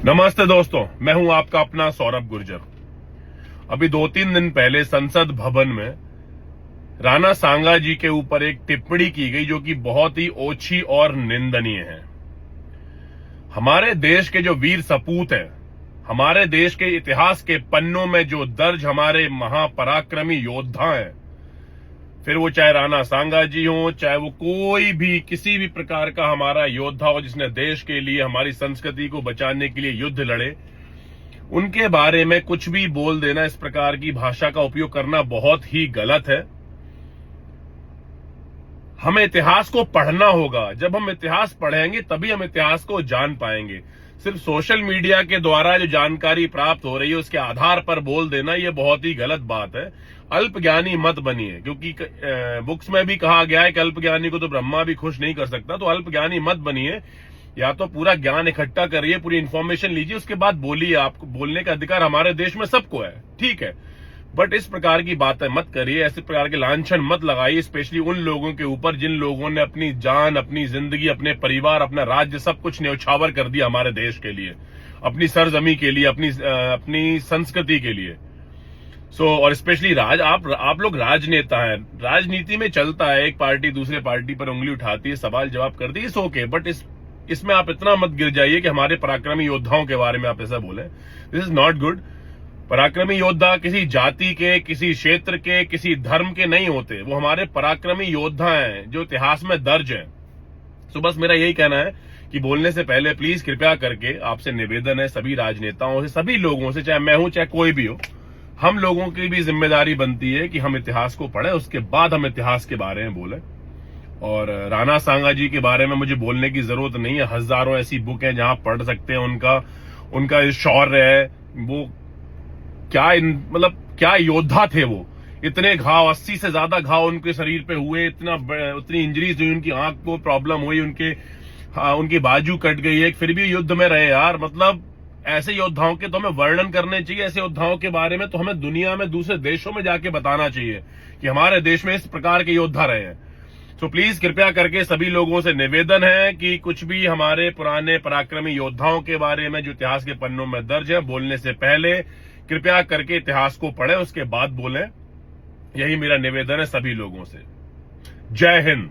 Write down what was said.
नमस्ते दोस्तों, मैं हूं आपका अपना सौरभ गुर्जर। अभी 2-3 दिन पहले संसद भवन में राणा सांगा जी के ऊपर एक टिप्पणी की गई जो कि बहुत ही ओछी और निंदनीय है। हमारे देश के जो वीर सपूत हैं, हमारे देश के इतिहास के पन्नों में जो दर्ज हमारे महापराक्रमी योद्धा हैं, फिर वो चाहे राणा सांगा जी हो, चाहे वो कोई भी किसी भी प्रकार का हमारा योद्धा हो जिसने देश के लिए हमारी संस्कृति को बचाने के लिए युद्ध लड़े, उनके बारे में कुछ भी बोल देना, इस प्रकार की भाषा का उपयोग करना बहुत ही गलत है। हमें इतिहास को पढ़ना होगा। जब हम इतिहास पढ़ेंगे तभी हम इतिहास को जान पाएंगे। सिर्फ सोशल मीडिया के द्वारा जो जानकारी प्राप्त हो रही है उसके आधार पर बोल देना, यह बहुत ही गलत बात है। अल्पज्ञानी मत बनिए, क्योंकि बुक्स में भी कहा गया है कि अल्पज्ञानी को तो ब्रह्मा भी खुश नहीं कर सकता। तो अल्पज्ञानी मत बनिए, या तो पूरा ज्ञान इकट्ठा करिए, पूरी इंफॉर्मेशन लीजिए, उसके बाद बोलिए। आपको बोलने का अधिकार हमारे देश में सबको है, ठीक है, बट इस प्रकार की बातें मत करिए, ऐसे प्रकार के लांछन मत लगाइए, स्पेशली उन लोगों के ऊपर जिन लोगों ने अपनी जान, अपनी जिंदगी, अपने परिवार, अपना राज्य सब कुछ न्यौछावर कर दिया हमारे देश के लिए, अपनी सरजमी के लिए, अपनी संस्कृति के लिए। और स्पेशली आप लोग राजनेता हैं। राजनीति में चलता है, एक पार्टी दूसरे पार्टी पर उंगली उठाती है, सवाल जवाब करती है, इट्स ओके, बट इसमें आप इतना मत गिर जाइए कि हमारे पराक्रमी योद्धाओं के बारे में आप ऐसा बोले। This is not good. पराक्रमी योद्धा किसी जाति के, किसी क्षेत्र के, किसी धर्म के नहीं होते। वो हमारे पराक्रमी योद्धा हैं जो इतिहास में दर्ज हैं। तो बस मेरा यही कहना है कि बोलने से पहले प्लीज कृपया करके आपसे निवेदन है, सभी राजनेताओं से, सभी लोगों से, चाहे मैं हूं चाहे कोई भी हो, हम लोगों की भी जिम्मेदारी बनती है कि हम इतिहास को पढ़ें, उसके बाद हम इतिहास के बारे में बोलें। और राणा सांगा जी के बारे में मुझे बोलने की जरूरत नहीं है। हजारों ऐसी बुक हैं जहां पढ़ सकते हैं उनका शौर्य है। वो क्या योद्धा थे वो। इतने घाव, 80 से ज्यादा घाव उनके शरीर पे हुए, उतनी इंजरीज हुई, उनकी आंख को प्रॉब्लम हुई, उनकी बाजू कट गई है, फिर भी युद्ध में रहे यार। मतलब ऐसे योद्धाओं के तो हमें वर्णन करने चाहिए। ऐसे योद्धाओं के बारे में तो हमें दुनिया में दूसरे देशों में जाके बताना चाहिए कि हमारे देश में इस प्रकार के योद्धा रहे हैं। तो प्लीज कृपया करके सभी लोगों से निवेदन है कि कुछ भी हमारे पुराने पराक्रमी योद्धाओं के बारे में जो इतिहास के पन्नों में दर्ज है, बोलने से पहले कृपया करके इतिहास को पढ़ें, उसके बाद बोलें। यही मेरा निवेदन है सभी लोगों से। जय हिंद।